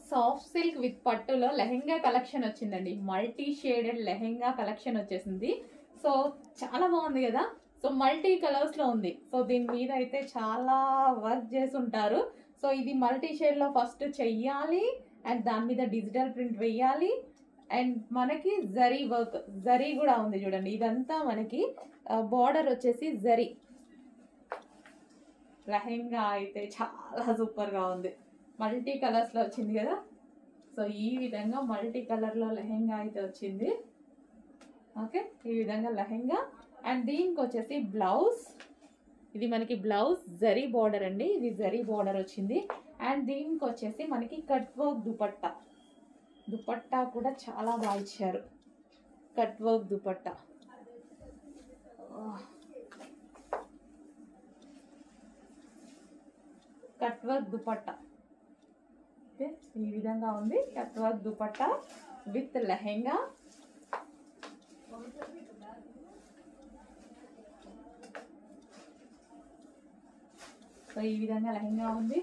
Soft silk with పట్టులో lehenga collection వచ్చిందండి. Multi shaded lehenga collection వచ్చేసింది. సో చాలా బాగుంది కదా. సో మల్టీ కలర్స్ లో ఉంది. సో దీని మీద అయితే చాలా వర్క్ చేసి ఉంటారు. సో ఇది మల్టీ షేడ్ లో ఫస్ట్ చెయ్యాలి అండ్ దాని మీద డిజిటల్ ప్రింట్ వేయాలి అండ్ మనకి జరీ వర్క్, జరీ కూడా ఉంది చూడండి. ఇదంతా మనకి బార్డర్ వచ్చేసి జరీ. లెహెంగా అయితే చాలా సూపర్ గా ఉంది. మల్టీ కలర్స్ లో వచ్చింది కదా. సో ఈ విధంగా మల్టీ కలర్ లో లెహెంగా అయితే వచ్చింది. ఓకే, ఈ విధంగా లెహెంగా అండ్ దీనికి వచ్చేసి బ్లౌజ్. ఇది మనకి బ్లౌజ్ జరీ బార్డర్ అండి. ఇది జరీ బార్డర్ వచ్చింది. అండ్ దీనికి వచ్చేసి మనకి కట్ వర్క్ దుపట్టా. దుపట్టా కూడా చాలా బాగా ఇచ్చారు. Cut work dupatta. Cut work dupatta okay, ఈ విధంగా ఉంది. Cut work dupatta with lehenga. So ఈ విధంగా లెహెంగా ఉంది.